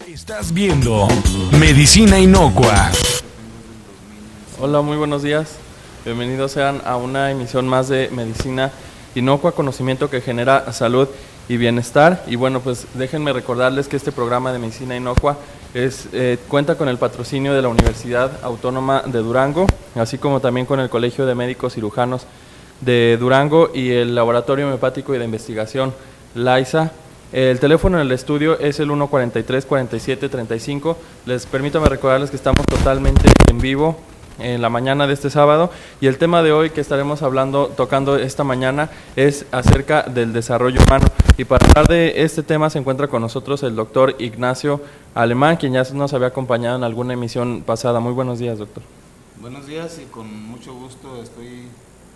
Estás viendo Medicina Inocua. Hola, muy buenos días. Bienvenidos sean a una emisión más de Medicina Inocua, conocimiento que genera salud y bienestar. Y bueno, pues déjenme recordarles que este programa de Medicina Inocua cuenta con el patrocinio de la Universidad Autónoma de Durango, así como también con el Colegio de Médicos Cirujanos de Durango y el Laboratorio Homeopático y de Investigación LAISA. El teléfono en el estudio es el 143-4735. Permítame recordarles que estamos totalmente en vivo en la mañana de este sábado, y el tema de hoy que estaremos tocando esta mañana es acerca del desarrollo humano. Y para hablar de este tema se encuentra con nosotros el doctor Ignacio Alemán, quien ya nos había acompañado en alguna emisión pasada. Muy buenos días, doctor. Buenos días y con mucho gusto estoy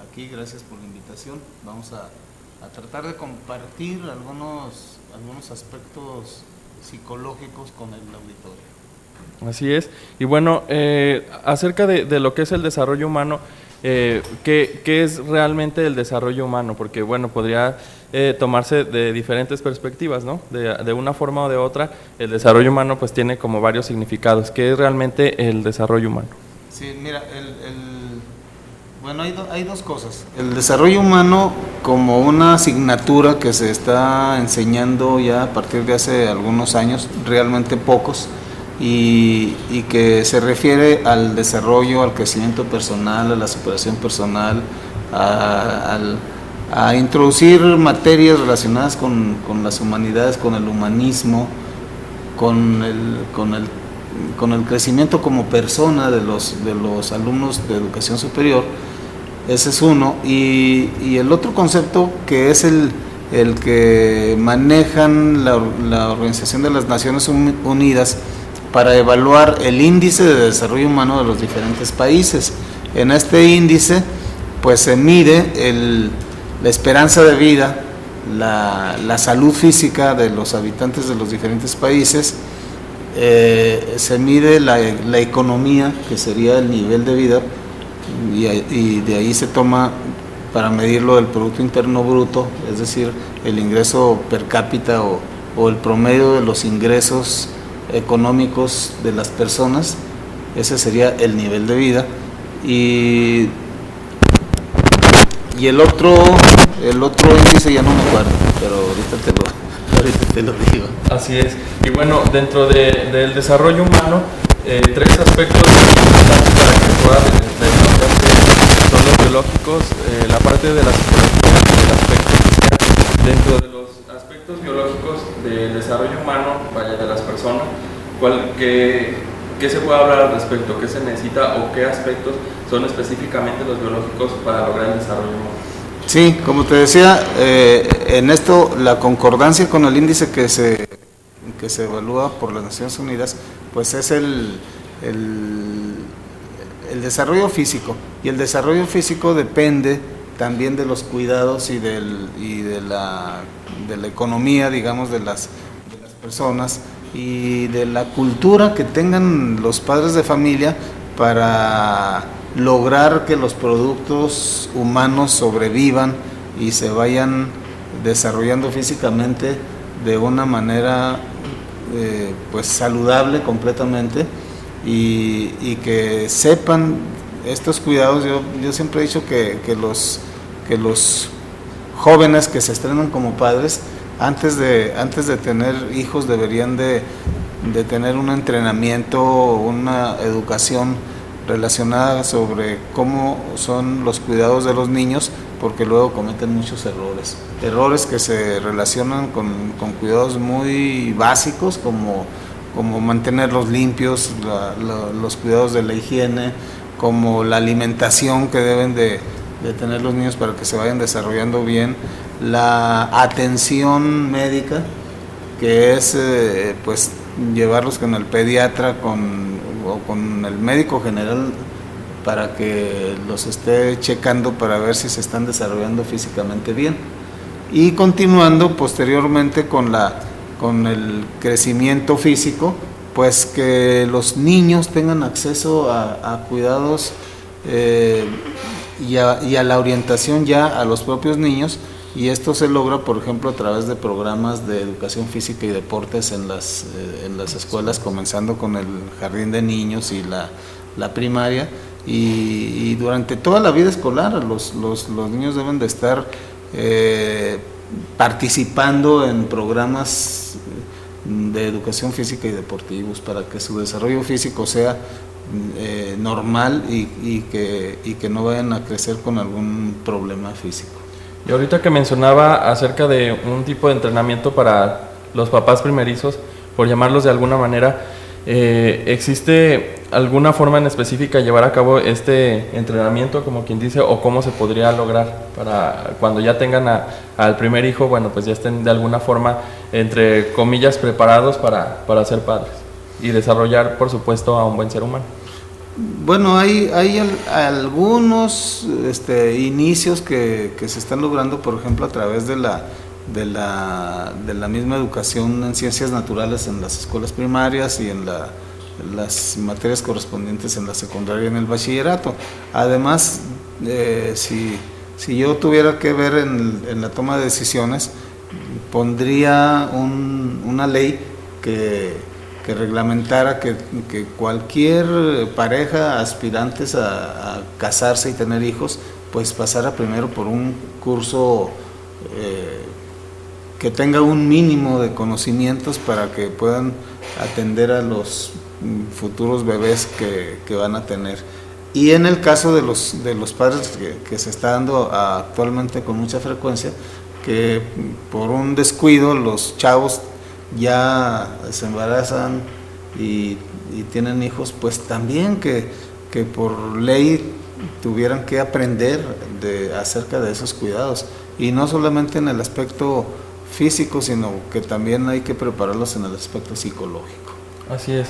aquí, gracias por la invitación. Vamos a tratar de compartir algunos aspectos psicológicos con el auditorio. Así es. Y bueno, acerca de lo que es el desarrollo humano, ¿qué es realmente el desarrollo humano? Porque bueno, podría tomarse de diferentes perspectivas, ¿no? De una forma o de otra, el desarrollo humano pues tiene como varios significados. ¿Qué es realmente el desarrollo humano? Sí, mira, bueno, hay dos cosas. El desarrollo humano como una asignatura que se está enseñando ya a partir de hace algunos años, realmente pocos, y que se refiere al desarrollo, al crecimiento personal, a la superación personal, a introducir materias relacionadas con las humanidades, con el humanismo, con el crecimiento como persona de los alumnos de educación superior. Ese es uno, y el otro concepto que es el que manejan la Organización de las Naciones Unidas para evaluar el índice de desarrollo humano de los diferentes países. En este índice pues se mide la esperanza de vida, la salud física de los habitantes de los diferentes países, se mide la economía, que sería el nivel de vida, y de ahí se toma para medirlo el Producto Interno Bruto, es decir, el ingreso per cápita o el promedio de los ingresos económicos de las personas. Ese sería el nivel de vida. Y el otro índice ya no me acuerdo, pero ahorita te lo digo. Así es. Y bueno, dentro del desarrollo humano, tres aspectos importantes para que pueda desarrollarse son los biológicos, la parte de la psicología y el aspecto social. Dentro de los aspectos biológicos del desarrollo humano, de las personas, ¿qué se puede hablar al respecto? ¿Qué se necesita o qué aspectos son específicamente los biológicos para lograr el desarrollo humano? Sí, como te decía, en esto la concordancia con el índice que se evalúa por las Naciones Unidas, pues es el desarrollo físico, y el desarrollo físico depende también de los cuidados y de la economía, digamos, de las personas, y de la cultura que tengan los padres de familia para lograr que los productos humanos sobrevivan y se vayan desarrollando físicamente de una manera pues saludable completamente, y que sepan estos cuidados. Yo siempre he dicho que los jóvenes que se estrenan como padres, antes de tener hijos, deberían de tener un entrenamiento, una educación relacionada sobre cómo son los cuidados de los niños, porque luego cometen muchos errores que se relacionan con cuidados muy básicos, como mantenerlos limpios, los cuidados de la higiene, como la alimentación que deben de tener los niños para que se vayan desarrollando bien, la atención médica, que es pues llevarlos con el pediatra o con el médico general para que los esté checando para ver si se están desarrollando físicamente bien, y continuando posteriormente con el crecimiento físico, pues que los niños tengan acceso a cuidados y a la orientación ya a los propios niños, y esto se logra, por ejemplo, a través de programas de educación física y deportes en las escuelas, comenzando con el jardín de niños y la primaria, y durante toda la vida escolar los niños deben de estar participando en programas de educación física y deportivos para que su desarrollo físico sea normal y que no vayan a crecer con algún problema físico. Y ahorita que mencionaba acerca de un tipo de entrenamiento para los papás primerizos, por llamarlos de alguna manera, ¿existe alguna forma en específica de llevar a cabo este entrenamiento, como quien dice, o cómo se podría lograr para cuando ya tengan al primer hijo, bueno, pues ya estén de alguna forma, entre comillas, preparados para ser padres y desarrollar, por supuesto, a un buen ser humano? Bueno, hay algunos inicios que se están logrando, por ejemplo, a través de la misma educación en ciencias naturales en las escuelas primarias y en las materias correspondientes en la secundaria y en el bachillerato. Además, si yo tuviera que ver en la toma de decisiones, pondría una ley que reglamentara que cualquier pareja aspirantes a casarse y tener hijos, pues pasara primero por un curso que tenga un mínimo de conocimientos para que puedan atender a los futuros bebés que van a tener. Y en el caso de los padres que se está dando actualmente con mucha frecuencia, que por un descuido los chavos ya se embarazan y tienen hijos, pues también que por ley tuvieran que aprender acerca de esos cuidados, y no solamente en el aspecto físico, sino que también hay que prepararlos en el aspecto psicológico. Así es.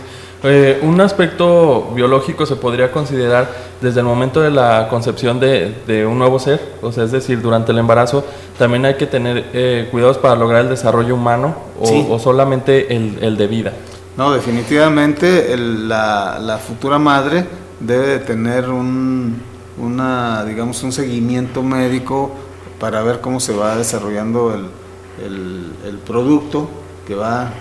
Un aspecto biológico se podría considerar desde el momento de la concepción de un nuevo ser, o sea, es decir, durante el embarazo también hay que tener cuidados para lograr el desarrollo humano, sí, o solamente el de vida. No, definitivamente la futura madre debe de tener digamos, un seguimiento médico para ver cómo se va desarrollando el producto que va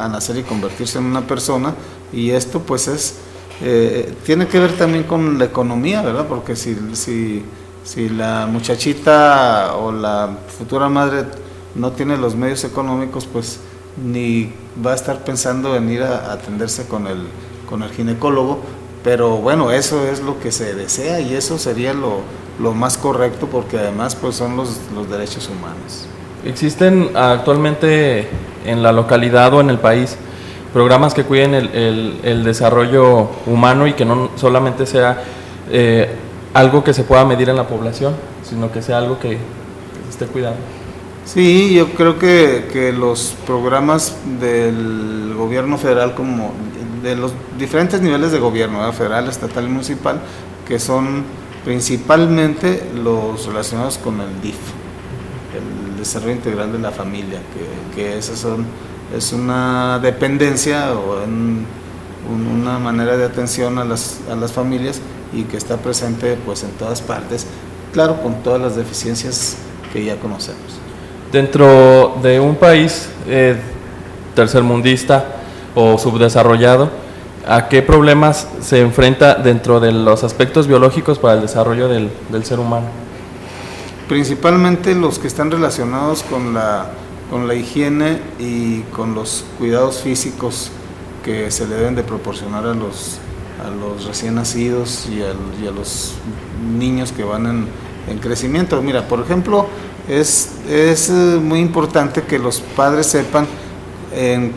a nacer y convertirse en una persona, y esto pues tiene que ver también con la economía, ¿verdad? Porque si la muchachita o la futura madre no tiene los medios económicos, pues ni va a estar pensando en ir a atenderse con el ginecólogo, pero bueno, eso es lo que se desea y eso sería lo más correcto, porque además pues son los derechos humanos. ¿Existen actualmente en la localidad o en el país programas que cuiden el desarrollo humano y que no solamente sea algo que se pueda medir en la población, sino que sea algo que se esté cuidando? Sí, yo creo que los programas del gobierno federal, como de los diferentes niveles de gobierno, ¿verdad? Federal, estatal y municipal, que son principalmente los relacionados con el DIF, el Desarrollo Integral de la Familia, que esas es una dependencia o una manera de atención a las familias, y que está presente pues en todas partes, claro, con todas las deficiencias que ya conocemos. Dentro de un país tercermundista o subdesarrollado, ¿a qué problemas se enfrenta dentro de los aspectos biológicos para el desarrollo del ser humano? Principalmente los que están relacionados con la higiene y con los cuidados físicos que se le deben de proporcionar a los recién nacidos y a los niños que van en crecimiento. Mira, por ejemplo, es muy importante que los padres sepan en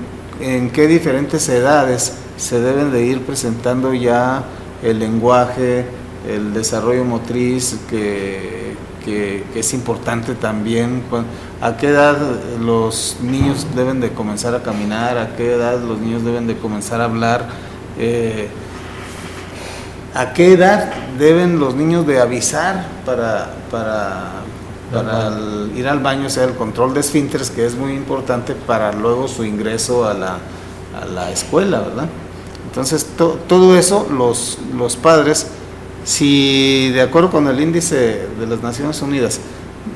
qué diferentes edades se deben de ir presentando ya el lenguaje, el desarrollo motriz, que es importante también. ¿A qué edad los niños deben de comenzar a caminar? ¿A qué edad los niños deben de comenzar a hablar? ¿A qué edad deben los niños de avisar para ir al baño? O sea, el control de esfínteres, que es muy importante para luego su ingreso a la escuela, ¿verdad? Entonces, todo eso los padres, si de acuerdo con el índice de las Naciones Unidas,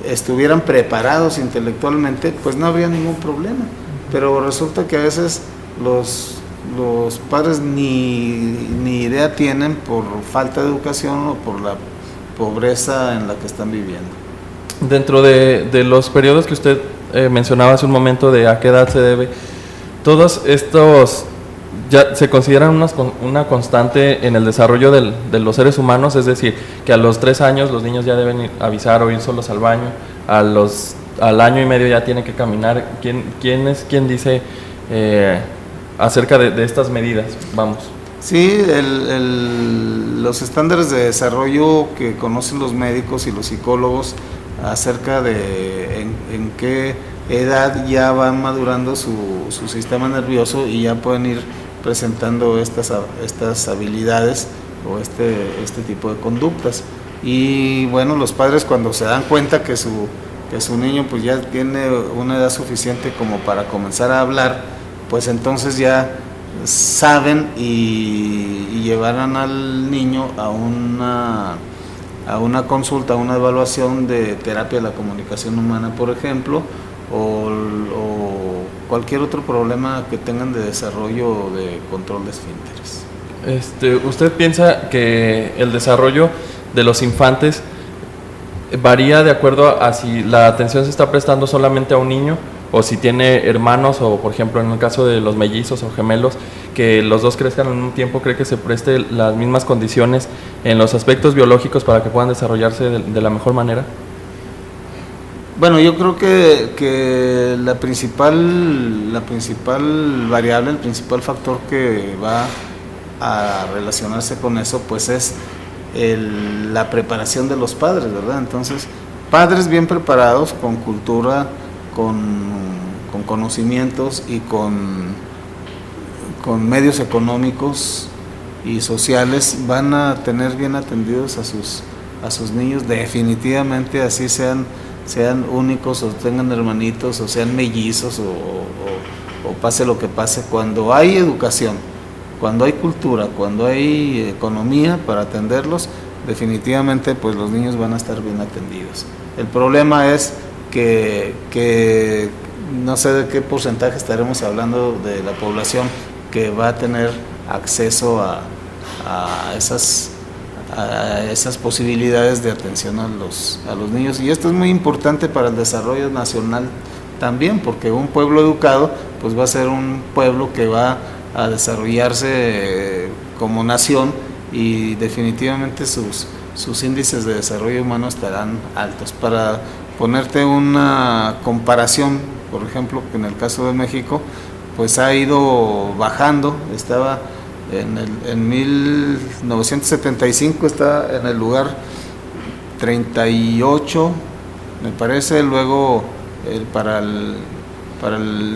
estuvieran preparados intelectualmente, pues no habría ningún problema. Pero resulta que a veces los padres ni idea tienen por falta de educación o por la pobreza en la que están viviendo. Dentro de los periodos que usted mencionaba hace un momento de a qué edad se debe, todos estos ya se consideran una constante en el desarrollo de los seres humanos, es decir, que a los 3 años los niños ya deben avisar o ir solos al baño, al año y medio ya tienen que caminar. ¿Quién dice acerca de estas medidas? Vamos. Sí, los estándares de desarrollo que conocen los médicos y los psicólogos acerca de en qué edad ya van madurando su sistema nervioso y ya pueden ir presentando estas habilidades o este tipo de conductas. Y bueno, los padres cuando se dan cuenta que su niño pues ya tiene una edad suficiente como para comenzar a hablar, pues entonces ya saben y llevarán al niño a una consulta, a una evaluación de terapia de la comunicación humana, por ejemplo, o cualquier otro problema que tengan de desarrollo de control de esfínteres. ¿Usted piensa que el desarrollo de los infantes varía de acuerdo a si la atención se está prestando solamente a un niño o si tiene hermanos, o por ejemplo en el caso de los mellizos o gemelos, que los dos crezcan en un tiempo? ¿Cree que se preste las mismas condiciones en los aspectos biológicos para que puedan desarrollarse de la mejor manera? Bueno, yo creo que la principal variable, el principal factor que va a relacionarse con eso, pues es la preparación de los padres, ¿verdad? Entonces, padres bien preparados, con cultura, con conocimientos y con medios económicos y sociales, van a tener bien atendidos a sus niños, definitivamente, así sean únicos o tengan hermanitos o sean mellizos o pase lo que pase. Cuando hay educación, cuando hay cultura, cuando hay economía para atenderlos, definitivamente pues los niños van a estar bien atendidos. El problema es que no sé de qué porcentaje estaremos hablando de la población que va a tener acceso a esas posibilidades de atención a los niños, y esto es muy importante para el desarrollo nacional también, porque un pueblo educado pues va a ser un pueblo que va a desarrollarse como nación, y definitivamente sus índices de desarrollo humano estarán altos. Para ponerte una comparación, por ejemplo, en el caso de México, pues ha ido bajando. Estaba en 1975 está en el lugar 38, me parece. Luego para el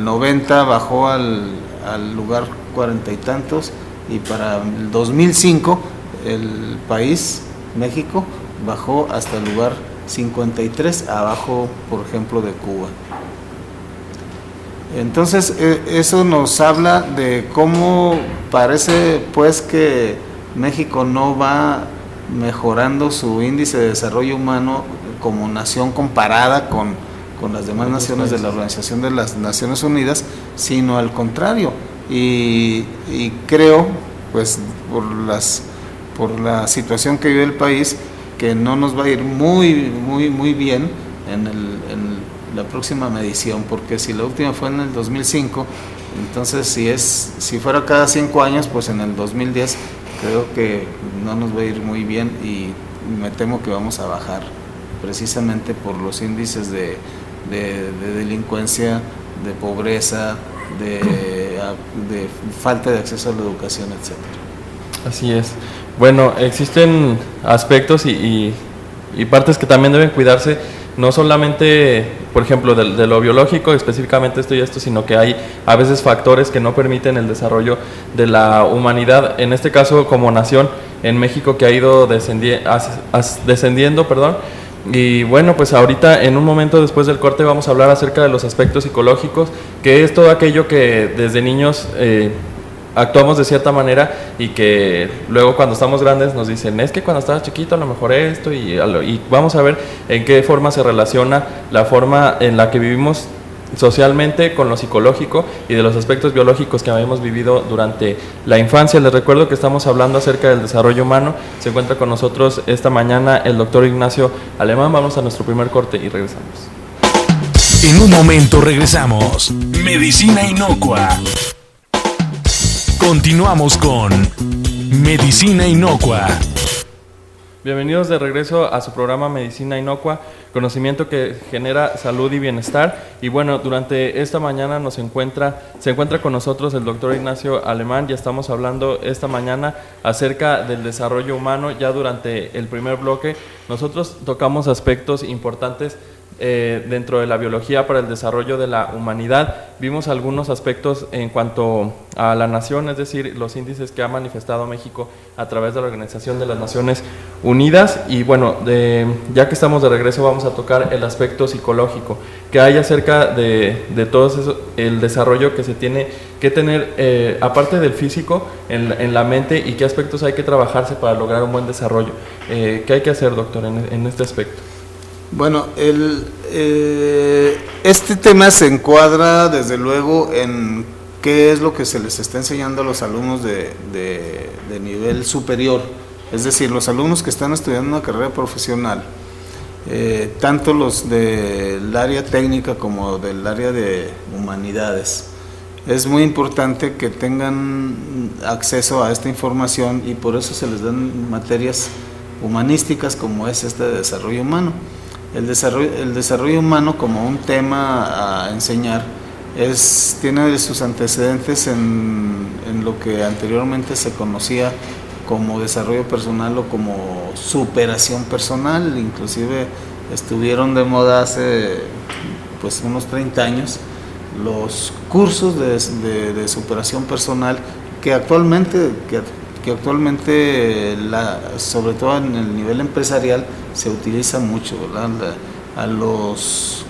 90 bajó al lugar 40 y tantos, y para el 2005 el país, México, bajó hasta el lugar 53, abajo, por ejemplo, de Cuba. Entonces, eso nos habla de cómo parece pues que México no va mejorando su índice de desarrollo humano como nación comparada con las demás naciones de la Organización de las Naciones Unidas, sino al contrario. Y creo, pues por la situación que vive el país, que no nos va a ir muy bien en la próxima medición, porque si la última fue en el 2005, entonces si fuera cada 5 años, pues en el 2010 creo que no nos va a ir muy bien, y me temo que vamos a bajar precisamente por los índices de delincuencia, de pobreza, de falta de acceso a la educación, etcétera. Así es. Bueno, existen aspectos y partes que también deben cuidarse, no solamente, por ejemplo, de lo biológico, específicamente esto y esto, sino que hay a veces factores que no permiten el desarrollo de la humanidad, en este caso como nación, en México, que ha ido descendiendo, y bueno, pues ahorita en un momento después del corte vamos a hablar acerca de los aspectos psicológicos, que es todo aquello que desde niños actuamos de cierta manera y que luego cuando estamos grandes nos dicen, es que cuando estabas chiquito a lo mejor esto, y vamos a ver en qué forma se relaciona la forma en la que vivimos socialmente con lo psicológico y de los aspectos biológicos que habíamos vivido durante la infancia. Les recuerdo que estamos hablando acerca del desarrollo humano. Se encuentra con nosotros esta mañana el doctor Ignacio Alemán. Vamos a nuestro primer corte y regresamos. En un momento regresamos. Medicina Inocua. Continuamos con Medicina Inocua. Bienvenidos de regreso a su programa Medicina Inocua, conocimiento que genera salud y bienestar. Y bueno, durante esta mañana se encuentra con nosotros el doctor Ignacio Alemán. Ya estamos hablando esta mañana acerca del desarrollo humano. Ya durante el primer bloque nosotros tocamos aspectos importantes dentro de la biología para el desarrollo de la humanidad. Vimos algunos aspectos en cuanto a la nación, es decir, los índices que ha manifestado México a través de la Organización de las Naciones Unidas. Y bueno, ya que estamos de regreso, vamos a tocar el aspecto psicológico que hay acerca de todo eso, el desarrollo que se tiene que tener, aparte del físico, en la mente, y qué aspectos hay que trabajarse para lograr un buen desarrollo. ¿Qué hay que hacer, doctor, en este aspecto? Bueno, este tema se encuadra desde luego en qué es lo que se les está enseñando a los alumnos de nivel superior, es decir, los alumnos que están estudiando una carrera profesional, tanto los del área técnica como del área de humanidades. Es muy importante que tengan acceso a esta información y por eso se les dan materias humanísticas como es este de desarrollo humano. El desarrollo humano como un tema a enseñar tiene sus antecedentes en lo que anteriormente se conocía como desarrollo personal o como superación personal. Inclusive estuvieron de moda hace pues unos 30 años los cursos de superación personal que actualmente sobre todo en el nivel empresarial se utiliza mucho, ¿verdad? A los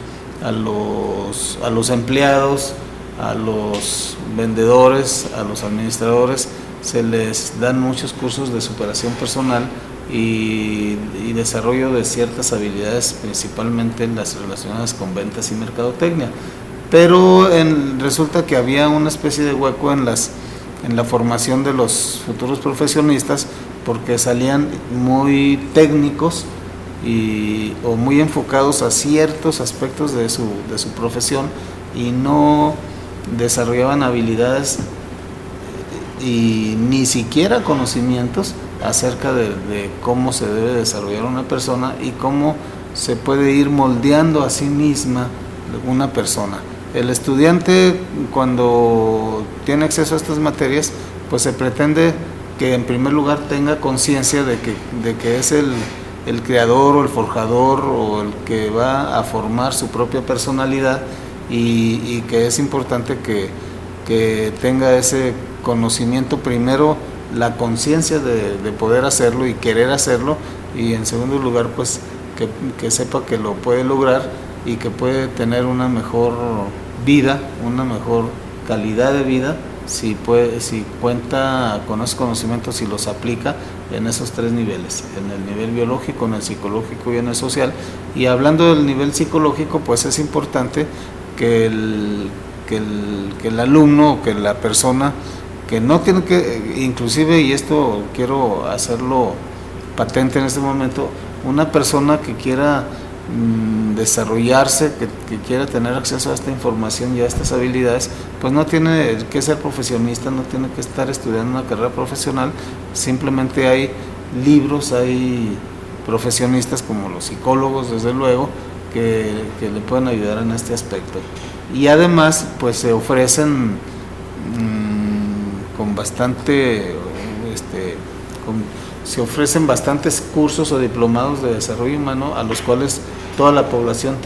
empleados, a los vendedores, a los administradores se les dan muchos cursos de superación personal y desarrollo de ciertas habilidades, principalmente en las relacionadas con ventas y mercadotecnia. Pero resulta que había una especie de hueco en la formación de los futuros profesionistas, porque salían muy técnicos o muy enfocados a ciertos aspectos de su profesión y no desarrollaban habilidades y ni siquiera conocimientos acerca de cómo se debe desarrollar una persona y cómo se puede ir moldeando a sí misma una persona. El estudiante, cuando tiene acceso a estas materias, pues se pretende que en primer lugar tenga conciencia de que es el creador o el forjador o el que va a formar su propia personalidad y que es importante que tenga ese conocimiento, primero la conciencia de poder hacerlo y querer hacerlo, y en segundo lugar pues que sepa que lo puede lograr y que puede tener una mejor vida, una mejor calidad de vida si cuenta con esos conocimientos y los aplica en esos tres niveles, en el nivel biológico, en el psicológico y en el social. Y hablando del nivel psicológico, pues es importante que el alumno, que la persona que no tiene que, inclusive, y esto quiero hacerlo patente en este momento, una persona que quiera desarrollarse, que quiera tener acceso a esta información y a estas habilidades, pues no tiene que ser profesionista, no tiene que estar estudiando una carrera profesional, simplemente hay libros, hay profesionistas como los psicólogos, desde luego, que le pueden ayudar en este aspecto. Y además, pues se ofrecen se ofrecen bastantes cursos o diplomados de desarrollo humano a los cuales toda la población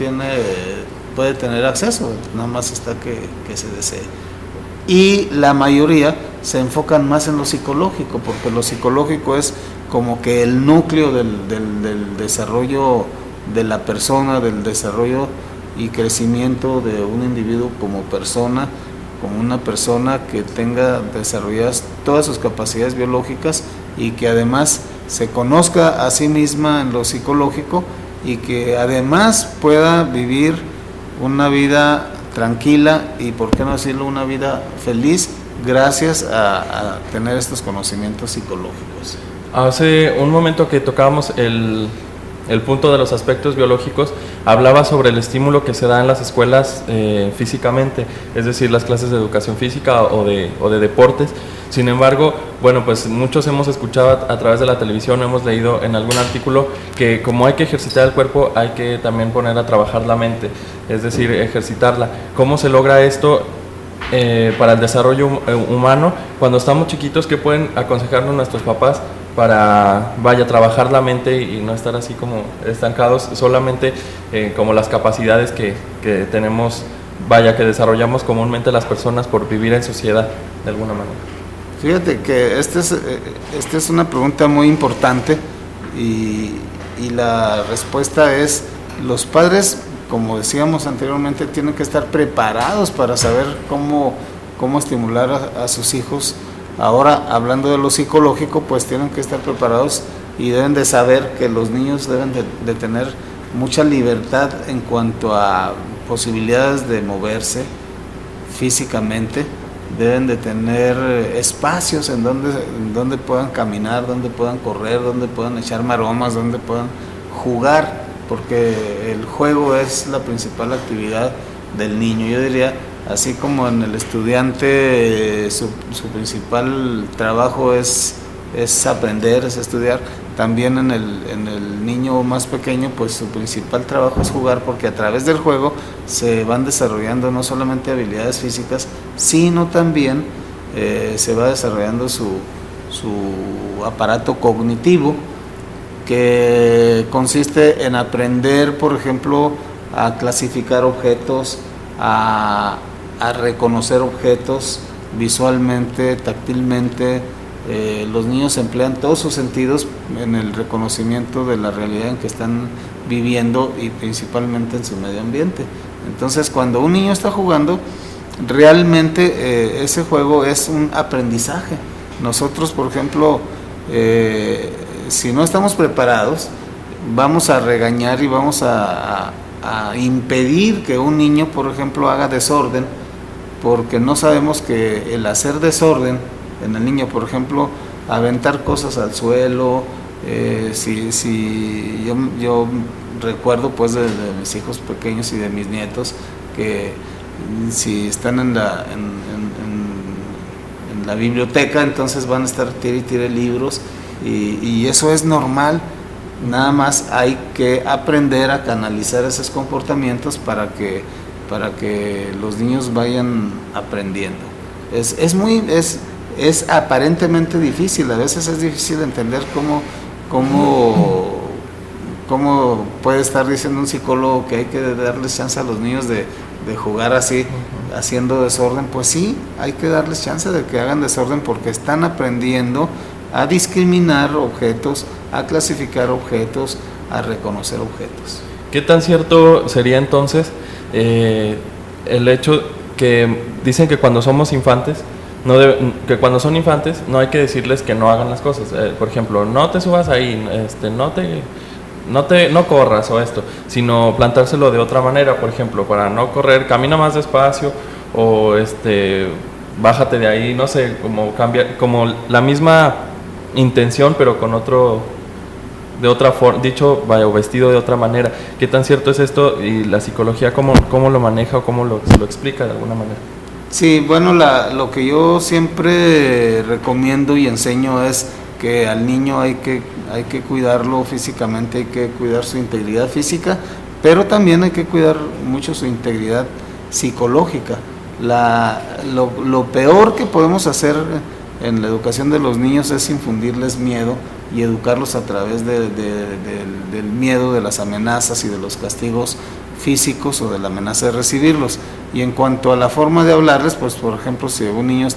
puede tener acceso, nada más está que se desee. Y la mayoría se enfocan más en lo psicológico, porque lo psicológico es como que el núcleo del desarrollo de la persona, del desarrollo y crecimiento de un individuo como persona, como una persona que tenga desarrolladas todas sus capacidades biológicas y que además se conozca a sí misma en lo psicológico y que además pueda vivir una vida tranquila y, por qué no decirlo, una vida feliz gracias a tener estos conocimientos psicológicos. Hace un momento que tocábamos el punto de los aspectos biológicos, hablaba sobre el estímulo que se da en las escuelas físicamente, es decir, las clases de educación física o de deportes. Sin embargo, bueno, pues muchos hemos escuchado a través de la televisión, hemos leído en algún artículo que como hay que ejercitar el cuerpo, hay que también poner a trabajar la mente, es decir, ejercitarla. ¿Cómo se logra esto para el desarrollo humano? Cuando estamos chiquitos, ¿qué pueden aconsejarnos nuestros papás para trabajar la mente y no estar así como estancados solamente como las capacidades que tenemos, que desarrollamos comúnmente las personas por vivir en sociedad de alguna manera? Fíjate que esta es una pregunta muy importante y la respuesta es: los padres, como decíamos anteriormente, tienen que estar preparados para saber cómo estimular a sus hijos. Ahora, hablando de lo psicológico, pues tienen que estar preparados y deben de saber que los niños deben de tener mucha libertad en cuanto a posibilidades de moverse físicamente. Deben de tener espacios en donde puedan caminar, donde puedan correr, donde puedan echar maromas, donde puedan jugar, porque el juego es la principal actividad del niño. Yo diría, así como en el estudiante su principal trabajo es aprender, es estudiar, también en el niño más pequeño, pues su principal trabajo es jugar, porque a través del juego se van desarrollando no solamente habilidades físicas, sino también se va desarrollando su aparato cognitivo, que consiste en aprender, por ejemplo, a clasificar objetos, a reconocer objetos visualmente, táctilmente. Los niños emplean todos sus sentidos en el reconocimiento de la realidad en que están viviendo y principalmente en su medio ambiente. Entonces, cuando un niño está jugando, realmente ese juego es un aprendizaje. Nosotros, por ejemplo, si no estamos preparados, vamos a regañar y vamos a impedir que un niño, por ejemplo, haga desorden, porque no sabemos que el hacer desorden en el niño, por ejemplo, aventar cosas al suelo, si yo recuerdo pues de mis hijos pequeños y de mis nietos, que si están en la biblioteca, entonces van a estar tire libros, y eso es normal. Nada más hay que aprender a canalizar esos comportamientos para que los niños vayan aprendiendo. Es aparentemente difícil, a veces es difícil entender cómo puede estar diciendo un psicólogo que hay que darles chance a los niños de jugar así, haciendo desorden. Pues sí, hay que darles chance de que hagan desorden, porque están aprendiendo a discriminar objetos, a clasificar objetos, a reconocer objetos. ¿Qué tan cierto sería entonces el hecho que dicen que cuando somos infantes, que cuando son infantes no hay que decirles que no hagan las cosas? Por ejemplo, no te subas ahí, no corras o esto, sino plantárselo de otra manera. Por ejemplo, para no correr, camina más despacio, o bájate de ahí, no sé, como cambiar, como la misma intención, pero con de otra forma, o vestido de otra manera. ¿Qué tan cierto es esto? Y la psicología, ¿cómo lo maneja o cómo se lo explica de alguna manera? Sí, bueno, lo que yo siempre recomiendo y enseño es que al niño hay que cuidarlo físicamente, hay que cuidar su integridad física, pero también hay que cuidar mucho su integridad psicológica. Lo peor que podemos hacer en la educación de los niños es infundirles miedo y educarlos a través del miedo, de las amenazas y de los castigos físicos, o de la amenaza de recibirlos. Y en cuanto a la forma de hablarles, pues por ejemplo, si un niño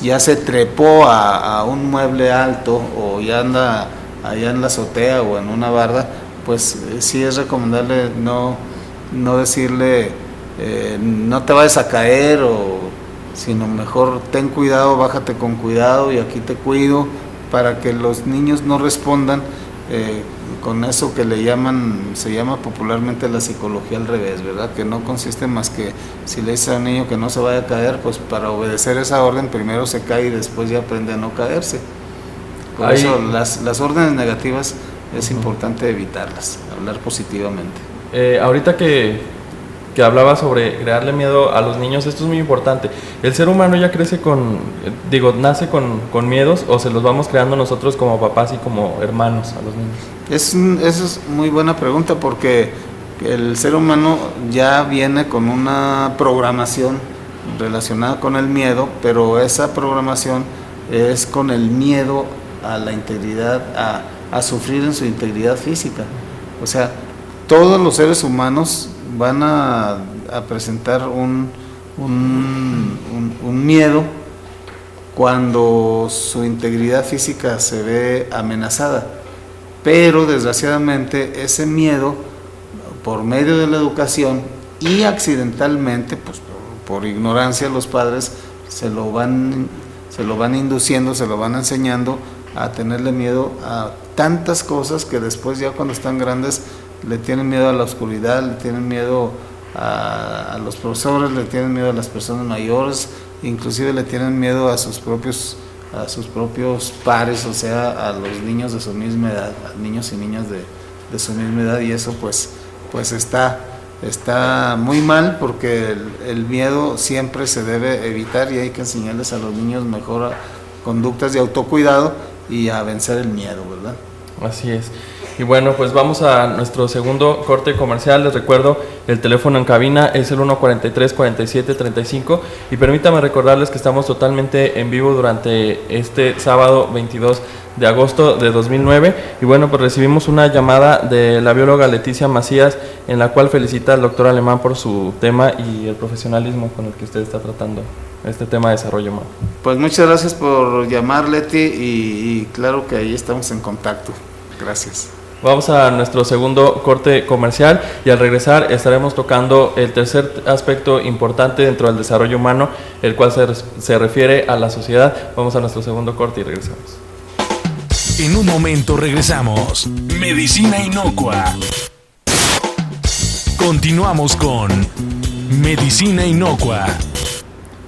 ya se trepó a un mueble alto, o ya anda allá en la azotea o en una barda, pues sí es recomendable no decirle no te vayas a caer, sino mejor ten cuidado, bájate con cuidado y aquí te cuido, para que los niños no respondan con eso que se llama popularmente la psicología al revés, ¿verdad? Que no consiste más que si le dices a un niño que no se vaya a caer, pues para obedecer esa orden primero se cae y después ya aprende a no caerse. Por eso las órdenes negativas es importante evitarlas, hablar positivamente. Ahorita que hablaba sobre crearle miedo a los niños, esto es muy importante. ¿El ser humano ya crece nace con miedos, o se los vamos creando nosotros como papás y como hermanos a los niños? Esa es muy buena pregunta, porque el ser humano ya viene con una programación relacionada con el miedo, pero esa programación es con el miedo a la integridad, a sufrir en su integridad física. O sea, todos los seres humanos van a presentar un miedo cuando su integridad física se ve amenazada, pero desgraciadamente ese miedo, por medio de la educación y accidentalmente, pues por ignorancia, los padres se lo van induciendo, se lo van enseñando a tenerle miedo a tantas cosas que después, ya cuando están grandes, le tienen miedo a la oscuridad, le tienen miedo a los profesores, le tienen miedo a las personas mayores, inclusive le tienen miedo a sus propios pares, o sea, a los niños de su misma edad, a niños y niñas de su misma edad, y eso pues está muy mal, porque el miedo siempre se debe evitar, y hay que enseñarles a los niños mejor conductas de autocuidado y a vencer el miedo, ¿verdad? Así es. Y bueno, pues vamos a nuestro segundo corte comercial. Les recuerdo, el teléfono en cabina es el 143-47-35, y permítame recordarles que estamos totalmente en vivo durante este sábado 22 de agosto de 2009. Y bueno, pues recibimos una llamada de la bióloga Leticia Macías, en la cual felicita al doctor Alemán por su tema y el profesionalismo con el que usted está tratando este tema de desarrollo humano. Pues muchas gracias por llamar, Leti, y claro que ahí estamos en contacto. Gracias. Vamos a nuestro segundo corte comercial, y al regresar estaremos tocando el tercer aspecto importante dentro del desarrollo humano, el cual se refiere a la sociedad. Vamos a nuestro segundo corte y regresamos. En un momento regresamos. Medicina Inocua. Continuamos con Medicina Inocua.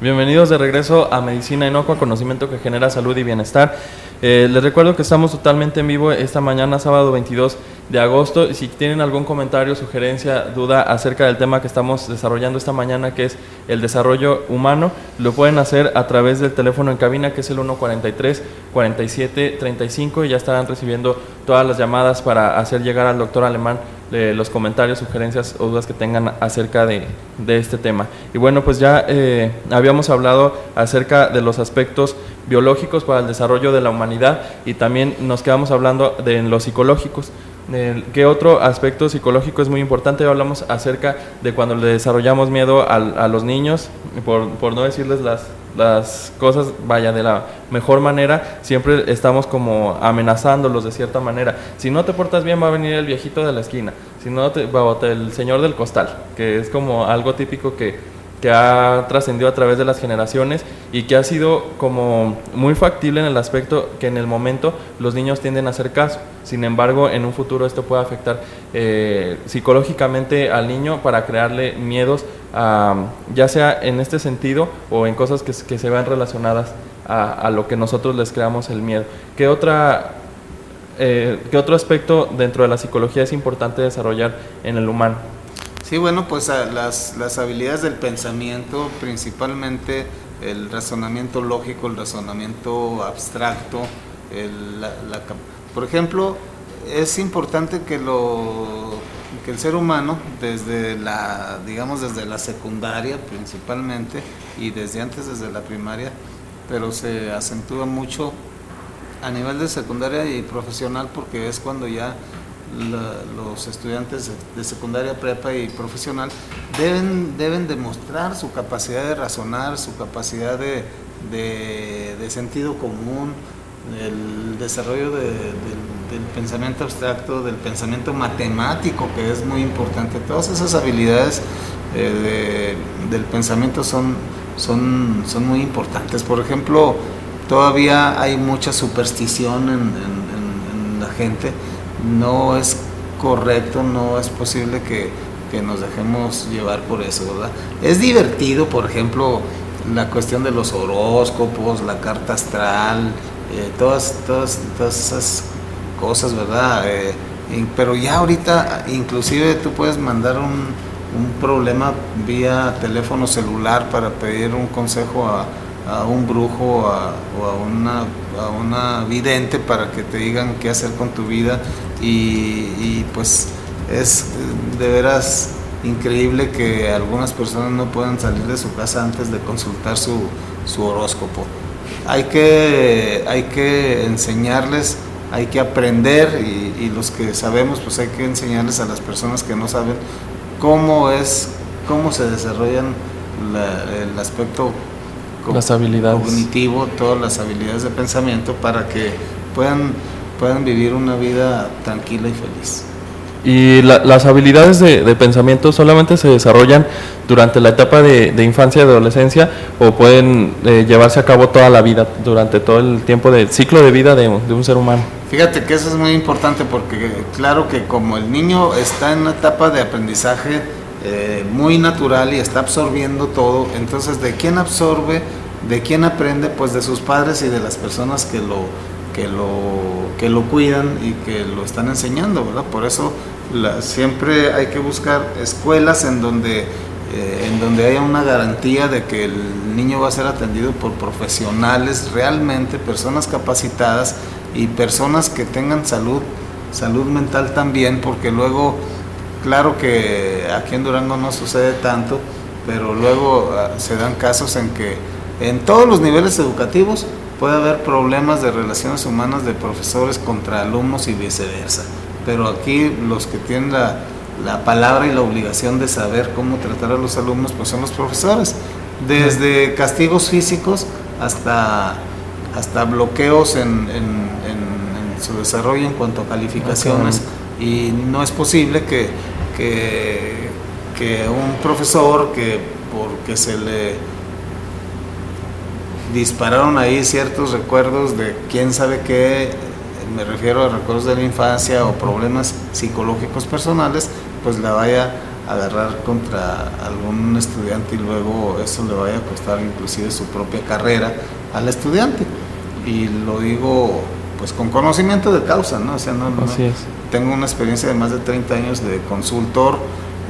Bienvenidos de regreso a Medicina Inocua, conocimiento que genera salud y bienestar. Les recuerdo que estamos totalmente en vivo esta mañana, sábado 22 de agosto. Y si tienen algún comentario, sugerencia, duda acerca del tema que estamos desarrollando esta mañana, que es el desarrollo humano, lo pueden hacer a través del teléfono en cabina, que es el 143-47-35, y ya estarán recibiendo todas las llamadas para hacer llegar al doctor Alemán los comentarios, sugerencias o dudas que tengan acerca de este tema. Y bueno, pues ya habíamos hablado acerca de los aspectos biológicos para el desarrollo de la humanidad, y también nos quedamos hablando de los psicológicos. ¿Qué otro aspecto psicológico es muy importante? Hablamos acerca de cuando le desarrollamos miedo a los niños, por no decirles las cosas, vaya, de la mejor manera, siempre estamos como amenazándolos de cierta manera. Si no te portas bien, va a venir el viejito de la esquina, si no el señor del costal, que es como algo típico que ha trascendido a través de las generaciones, y que ha sido como muy factible en el aspecto que en el momento los niños tienden a hacer caso. Sin embargo, en un futuro esto puede afectar psicológicamente al niño para crearle miedos, ya sea en este sentido o en cosas que se vean relacionadas a lo que nosotros les creamos el miedo. ¿Qué otro aspecto dentro de la psicología es importante desarrollar en el humano? Sí, bueno, pues las habilidades del pensamiento, principalmente el razonamiento lógico, el razonamiento abstracto, por ejemplo, es importante que el ser humano, desde la secundaria principalmente, y desde antes, desde la primaria, pero se acentúa mucho a nivel de secundaria y profesional, porque es cuando ya los estudiantes de secundaria, prepa y profesional deben demostrar su capacidad de razonar, su capacidad de sentido común, el desarrollo del pensamiento abstracto, del pensamiento matemático, que es muy importante. Todas esas habilidades del pensamiento son son muy importantes. Por ejemplo, todavía hay mucha superstición en la gente. No es correcto, no es posible que nos dejemos llevar por eso, ¿verdad? Es divertido, por ejemplo, la cuestión de los horóscopos, la carta astral, todas esas cosas, ¿verdad? Pero ya ahorita inclusive tú puedes mandar un problema vía teléfono celular para pedir un consejo a un brujo o a una vidente para que te digan qué hacer con tu vida, y pues es de veras increíble que algunas personas no puedan salir de su casa antes de consultar su horóscopo. Hay que enseñarles, hay que aprender, y los que sabemos pues hay que enseñarles a las personas que no saben cómo se desarrollan el aspecto las habilidades cognitivo, todas las habilidades de pensamiento, para que puedan vivir una vida tranquila y feliz. ¿Y las habilidades de pensamiento solamente se desarrollan durante la etapa de infancia y adolescencia, o pueden llevarse a cabo toda la vida, durante todo el tiempo del ciclo de vida de un ser humano? Fíjate que eso es muy importante, porque claro que como el niño está en una etapa de aprendizaje muy natural y está absorbiendo todo, entonces ¿de quién absorbe? ¿De quién aprende? Pues de sus padres y de las personas que lo cuidan y que lo están enseñando, ¿verdad? Por eso siempre hay que buscar escuelas en donde haya una garantía de que el niño va a ser atendido por profesionales, realmente personas capacitadas, y personas que tengan salud mental también, porque luego, claro que aquí en Durango no sucede tanto, pero luego se dan casos en que en todos los niveles educativos puede haber problemas de relaciones humanas de profesores contra alumnos y viceversa, pero aquí los que tienen la palabra y la obligación de saber cómo tratar a los alumnos pues son los profesores, desde castigos físicos hasta bloqueos en su desarrollo en cuanto a calificaciones. Y no es posible que un profesor porque se le dispararon ahí ciertos recuerdos de quién sabe qué, me refiero a recuerdos de la infancia o problemas psicológicos personales, pues la vaya a agarrar contra algún estudiante, y luego eso le vaya a costar inclusive su propia carrera al estudiante. Y lo digo pues con conocimiento de causa, ¿no? O sea, Así es. Tengo una experiencia de más de 30 años de consultor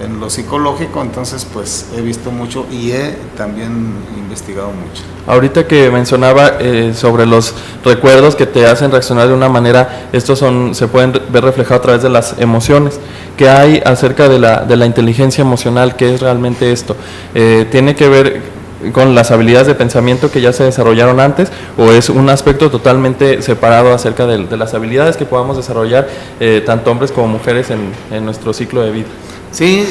en lo psicológico, entonces pues he visto mucho y he también investigado mucho. Ahorita que mencionaba sobre los recuerdos que te hacen reaccionar de una manera, estos se pueden ver reflejados a través de las emociones. ¿Qué hay acerca de la inteligencia emocional? ¿Qué es realmente esto? ¿Tiene que ver con las habilidades de pensamiento que ya se desarrollaron antes, o es un aspecto totalmente separado acerca de las habilidades que podamos desarrollar tanto hombres como mujeres en nuestro ciclo de vida? Sí,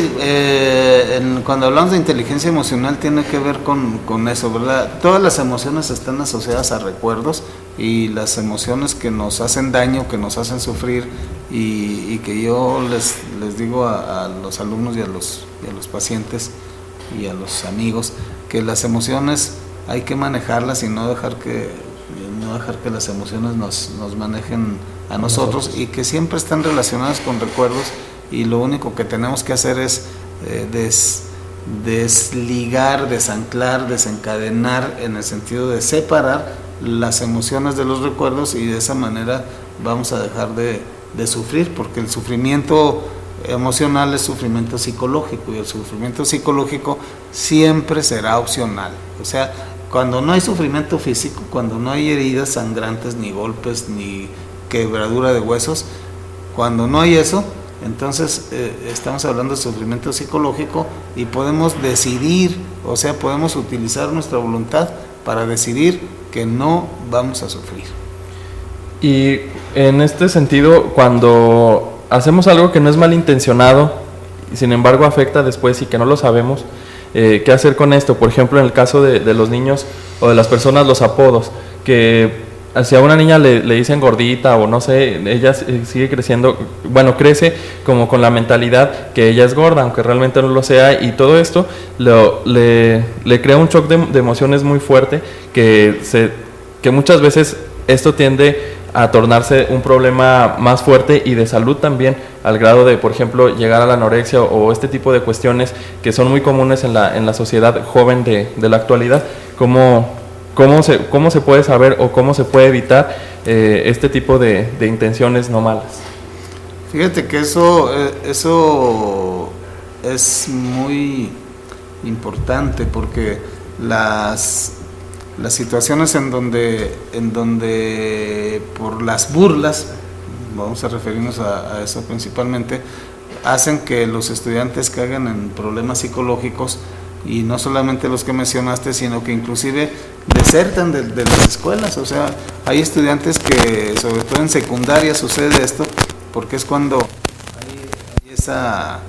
cuando hablamos de inteligencia emocional tiene que ver con eso, ¿verdad? Todas las emociones están asociadas a recuerdos, y las emociones que nos hacen daño, que nos hacen sufrir, y que yo les digo a los alumnos y a los pacientes y a los amigos, que las emociones hay que manejarlas y no dejar que las emociones nos manejen a nosotros, y que siempre están relacionadas con recuerdos, y lo único que tenemos que hacer es desligar, desanclar, desencadenar, en el sentido de separar las emociones de los recuerdos, y de esa manera vamos a dejar de sufrir, porque el sufrimiento emocional es sufrimiento psicológico, y el sufrimiento psicológico siempre será opcional. O sea, cuando no hay sufrimiento físico, cuando no hay heridas sangrantes, ni golpes, ni quebradura de huesos, cuando no hay eso, entonces estamos hablando de sufrimiento psicológico, y podemos decidir, o sea, podemos utilizar nuestra voluntad para decidir que no vamos a sufrir. Y en este sentido, cuando hacemos algo que no es malintencionado, y sin embargo afecta después y que no lo sabemos, ¿qué hacer con esto? Por ejemplo, en el caso de los niños o de las personas, los apodos, que si a una niña le dicen gordita o no sé, ella sigue creciendo, bueno, crece como con la mentalidad que ella es gorda, aunque realmente no lo sea, y todo esto le crea un shock de emociones muy fuerte que muchas veces esto tiende a tornarse un problema más fuerte y de salud también, al grado de, por ejemplo, llegar a la anorexia o este tipo de cuestiones que son muy comunes en la sociedad joven de la actualidad. ¿Cómo se puede saber o cómo se puede evitar este tipo de intenciones no malas? Fíjate que eso es muy importante, porque las situaciones en donde por las burlas, vamos a referirnos a eso principalmente, hacen que los estudiantes caigan en problemas psicológicos, y no solamente los que mencionaste, sino que inclusive desertan de las escuelas. O sea, hay estudiantes que, sobre todo en secundaria, sucede esto, porque es cuando hay esa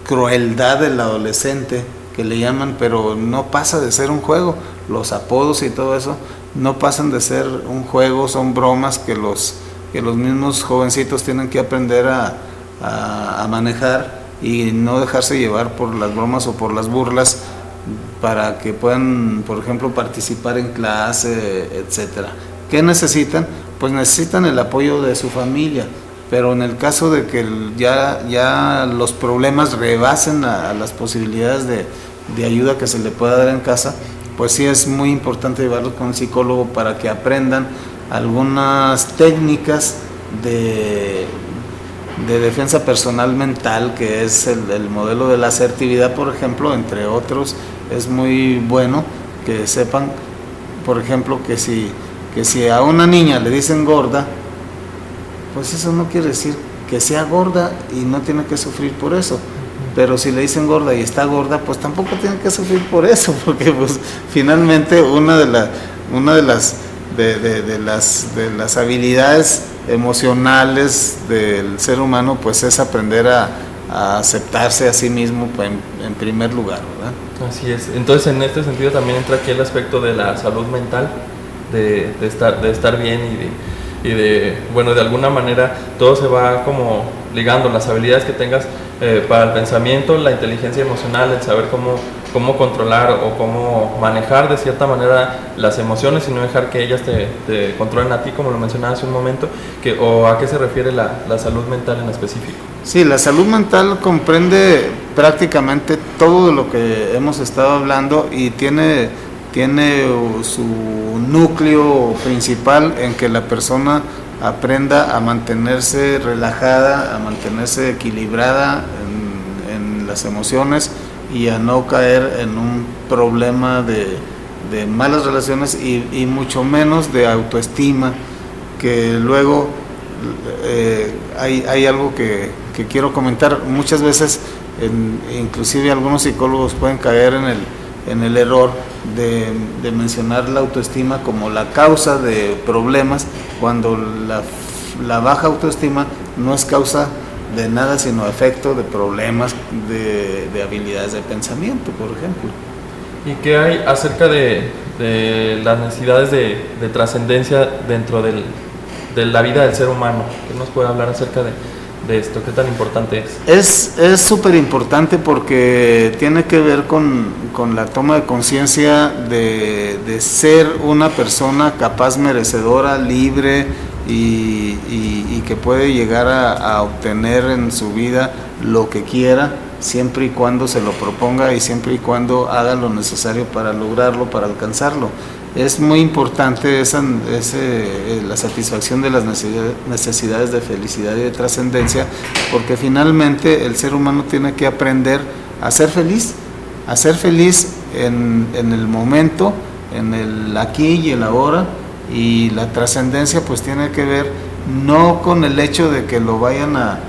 crueldad del adolescente, que le llaman, pero no pasa de ser un juego. Los apodos y todo eso no pasan de ser un juego, son bromas que los mismos jovencitos tienen que aprender a manejar, y no dejarse llevar por las bromas o por las burlas, para que puedan, por ejemplo, participar en clase, etcétera. ¿Qué necesitan? Pues necesitan el apoyo de su familia, pero en el caso de que ya los problemas rebasen a las posibilidades de ayuda que se le pueda dar en casa, pues sí es muy importante llevarlos con un psicólogo para que aprendan algunas técnicas de defensa personal mental, que es el modelo de la asertividad, por ejemplo, entre otros. Es muy bueno que sepan, por ejemplo, que si a una niña le dicen gorda, pues eso no quiere decir que sea gorda y no tiene que sufrir por eso. Pero si le dicen gorda y está gorda, pues tampoco tiene que sufrir por eso, porque pues finalmente una de las habilidades emocionales del ser humano, pues es aprender a aceptarse a sí mismo en primer lugar, ¿verdad? Así es. Entonces, en este sentido también entra aquí el aspecto de la salud mental, de estar bien y de bueno, de alguna manera todo se va como ligando, las habilidades que tengas para el pensamiento, la inteligencia emocional, el saber cómo controlar o cómo manejar de cierta manera las emociones y no dejar que ellas te controlen a ti, como lo mencionaba hace un momento, o a qué se refiere la salud mental en específico. Sí, la salud mental comprende prácticamente todo de lo que hemos estado hablando, y tiene su núcleo principal en que la persona aprenda a mantenerse relajada, a mantenerse equilibrada en las emociones, y a no caer en un problema de malas relaciones y mucho menos de autoestima, que luego hay algo que quiero comentar. Muchas veces inclusive algunos psicólogos pueden caer en el error de mencionar la autoestima como la causa de problemas, cuando la baja autoestima no es causa de nada, sino efecto de problemas de habilidades de pensamiento, por ejemplo. ¿Y qué hay acerca de las necesidades de trascendencia dentro de la vida del ser humano? ¿Qué nos puede hablar acerca de esto? ¿Qué tan importante es? Es súper importante, porque tiene que ver con la toma de conciencia de ser una persona capaz, merecedora, libre, y que puede llegar a obtener en su vida lo que quiera, siempre y cuando se lo proponga y siempre y cuando haga lo necesario para lograrlo, para alcanzarlo. Es muy importante la satisfacción de las necesidades de felicidad y de trascendencia, porque finalmente el ser humano tiene que aprender a ser feliz en el momento, en el aquí y el ahora. Y la trascendencia pues tiene que ver no con el hecho de que le vayan a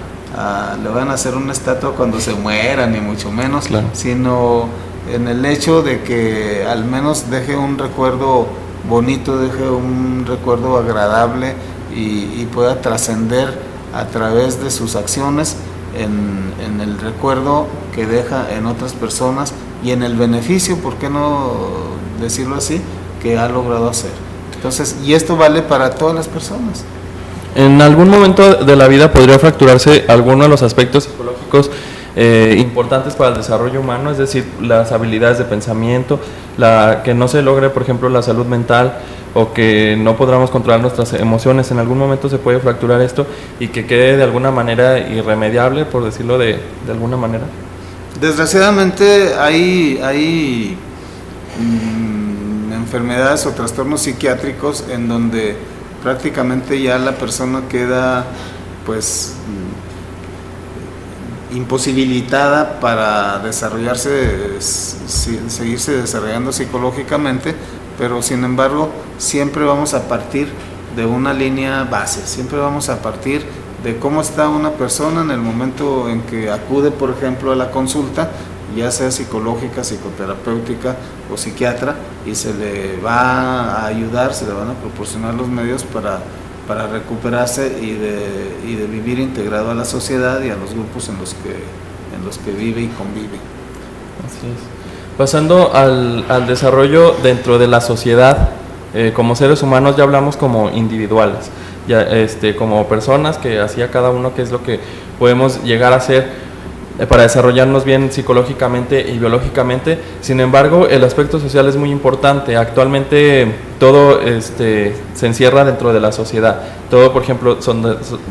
hacer una estatua cuando se muera, ni mucho menos, claro, sino en el hecho de que al menos deje un recuerdo bonito, deje un recuerdo agradable, y pueda trascender a través de sus acciones en el recuerdo que deja en otras personas, y en el beneficio, ¿por qué no decirlo así?, que ha logrado hacer. Entonces, y esto vale para todas las personas. En algún momento de la vida podría fracturarse alguno de los aspectos psicológicos importantes para el desarrollo humano, es decir, las habilidades de pensamiento, que no se logre, por ejemplo, la salud mental, o que no podamos controlar nuestras emociones. En algún momento se puede fracturar esto y que quede de alguna manera irremediable, por decirlo de alguna manera. Desgraciadamente hay enfermedades o trastornos psiquiátricos en donde prácticamente ya la persona queda pues imposibilitada para desarrollarse, seguirse desarrollando psicológicamente, pero sin embargo siempre vamos a partir de una línea base, siempre vamos a partir de cómo está una persona en el momento en que acude, por ejemplo, a la consulta, ya sea psicológica, psicoterapéutica o psiquiatra, y se le va a ayudar, se le van a proporcionar los medios para recuperarse y de vivir integrado a la sociedad y a los grupos en los que vive y convive. Así es. Pasando al desarrollo dentro de la sociedad, como seres humanos ya hablamos como individuales, ya como personas que hacía cada uno qué es lo que podemos llegar a hacer para desarrollarnos bien psicológicamente y biológicamente. Sin embargo, el aspecto social es muy importante. Actualmente todo se encierra dentro de la sociedad. Todo, por ejemplo,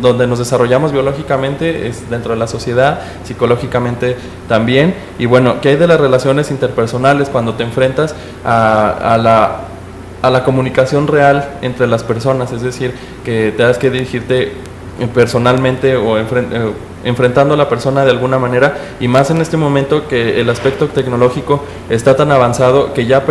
donde nos desarrollamos biológicamente es dentro de la sociedad, psicológicamente también. Y bueno, ¿qué hay de las relaciones interpersonales cuando te enfrentas a la comunicación real entre las personas? Es decir, que tengas que dirigirte personalmente o enfrentando a la persona de alguna manera, y más en este momento que el aspecto tecnológico está tan avanzado que ya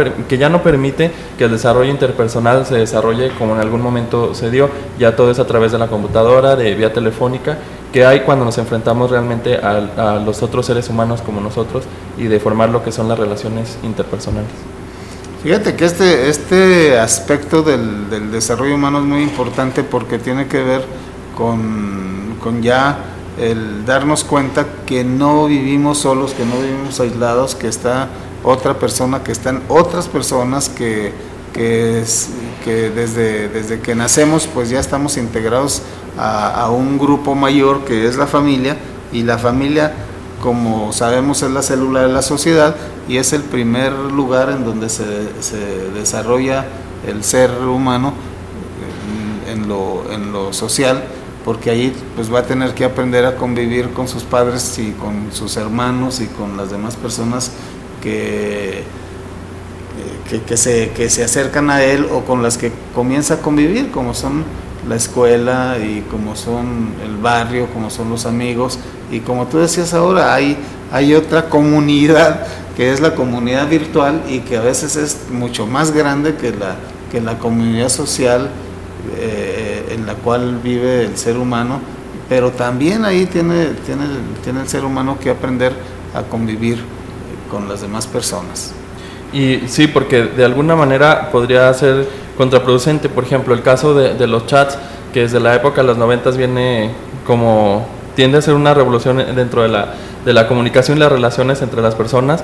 no permite que el desarrollo interpersonal se desarrolle como en algún momento se dio. Ya todo es a través de la computadora, de vía telefónica, que hay cuando nos enfrentamos realmente a los otros seres humanos como nosotros, y de formar lo que son las relaciones interpersonales. Fíjate que este aspecto del desarrollo humano es muy importante porque tiene que ver con ya el darnos cuenta que no vivimos solos, que no vivimos aislados, que está otra persona, que están otras personas que desde que nacemos pues ya estamos integrados a un grupo mayor que es la familia, y la familia, como sabemos, es la célula de la sociedad y es el primer lugar en donde se desarrolla el ser humano en lo social, porque ahí pues va a tener que aprender a convivir con sus padres y con sus hermanos y con las demás personas que se acercan a él o con las que comienza a convivir, como son la escuela y como son el barrio, como son los amigos, y como tú decías ahora, hay otra comunidad que es la comunidad virtual y que a veces es mucho más grande que la comunidad social en la cual vive el ser humano, pero también ahí tiene el ser humano que aprender a convivir con las demás personas. Y sí, porque de alguna manera podría ser contraproducente, por ejemplo, el caso de los chats, que desde la época de los 90 viene como, tiende a ser una revolución dentro de la comunicación y las relaciones entre las personas.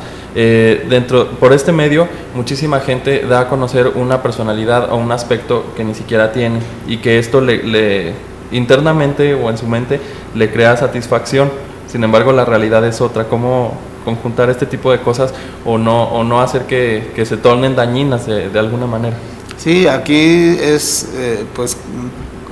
Por este medio, muchísima gente da a conocer una personalidad o un aspecto que ni siquiera tiene, y que esto le internamente o en su mente le crea satisfacción. Sin embargo, la realidad es otra. ¿Cómo conjuntar este tipo de cosas o no hacer que se tornen dañinas de alguna manera? Sí, aquí es, pues,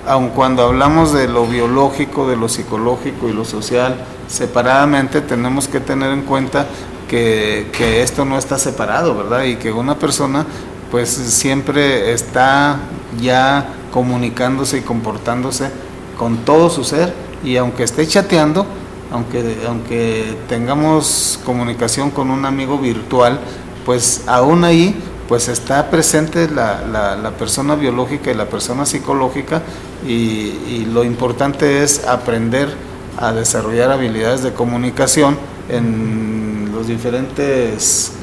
aun cuando hablamos de lo biológico, de lo psicológico y lo social separadamente, tenemos que tener en cuenta que esto no está separado, ¿verdad? Y que una persona pues siempre está ya comunicándose y comportándose con todo su ser, y aunque esté chateando, aunque tengamos comunicación con un amigo virtual, pues aún ahí pues está presente la persona biológica y la persona psicológica, y lo importante es aprender a desarrollar habilidades de comunicación en los diferentes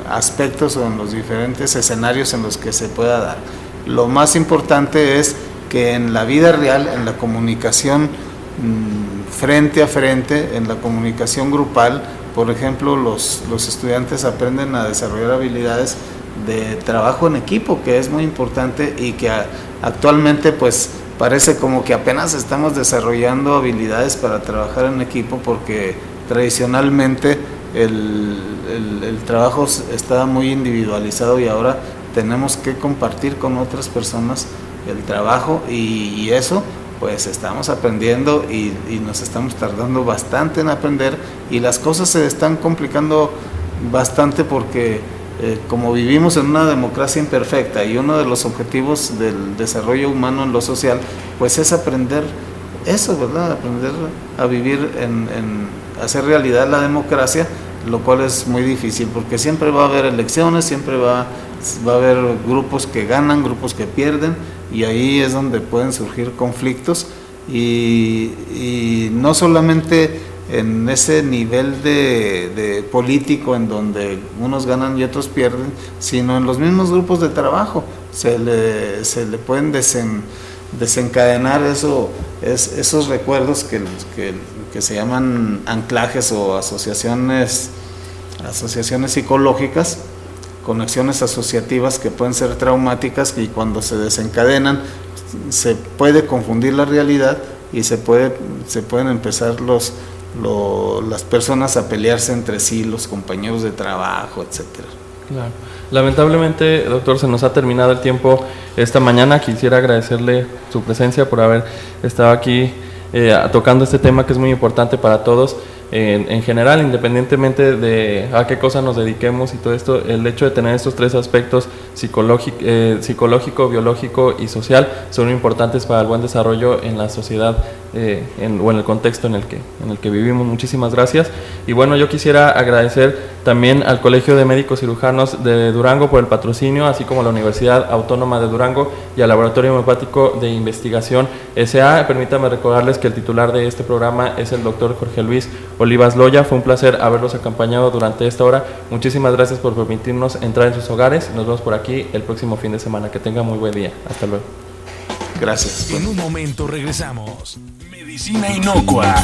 aspectos o en los diferentes escenarios en los que se pueda dar. Lo más importante es que en la vida real, en la comunicación frente a frente, en la comunicación grupal, por ejemplo, los estudiantes aprenden a desarrollar habilidades de trabajo en equipo, que es muy importante y que actualmente pues parece como que apenas estamos desarrollando habilidades para trabajar en equipo, porque tradicionalmente el trabajo estaba muy individualizado y ahora tenemos que compartir con otras personas el trabajo y eso pues estamos aprendiendo y nos estamos tardando bastante en aprender, y las cosas se están complicando bastante porque como vivimos en una democracia imperfecta y uno de los objetivos del desarrollo humano en lo social pues es aprender eso, ¿verdad? Aprender a vivir hacer realidad la democracia, lo cual es muy difícil porque siempre va a haber elecciones, siempre va a haber grupos que ganan, grupos que pierden, y ahí es donde pueden surgir conflictos, y no solamente en ese nivel de político en donde unos ganan y otros pierden, sino en los mismos grupos de trabajo se le pueden desencadenar esos recuerdos que se llaman anclajes o asociaciones psicológicas, conexiones asociativas que pueden ser traumáticas, y cuando se desencadenan se puede confundir la realidad y se pueden empezar las personas a pelearse entre sí, los compañeros de trabajo, etcétera. Claro. Lamentablemente, doctor, se nos ha terminado el tiempo esta mañana. Quisiera agradecerle su presencia por haber estado aquí tocando este tema que es muy importante para todos. En general, independientemente de a qué cosa nos dediquemos y todo esto, el hecho de tener estos tres aspectos psicológico, biológico y social son importantes para el buen desarrollo en la sociedad o en el contexto en el que vivimos. Muchísimas gracias. Y bueno, yo quisiera agradecer también al Colegio de Médicos Cirujanos de Durango por el patrocinio, así como a la Universidad Autónoma de Durango y al Laboratorio Homeopático de Investigación S.A. Permítanme recordarles que el titular de este programa es el doctor Jorge Luis Olivas Loya. Fue un placer haberlos acompañado durante esta hora. Muchísimas gracias por permitirnos entrar en sus hogares. Nos vemos por aquí el próximo fin de semana. Que tengan muy buen día. Hasta luego. Gracias. En un momento regresamos. Medicina Inocua.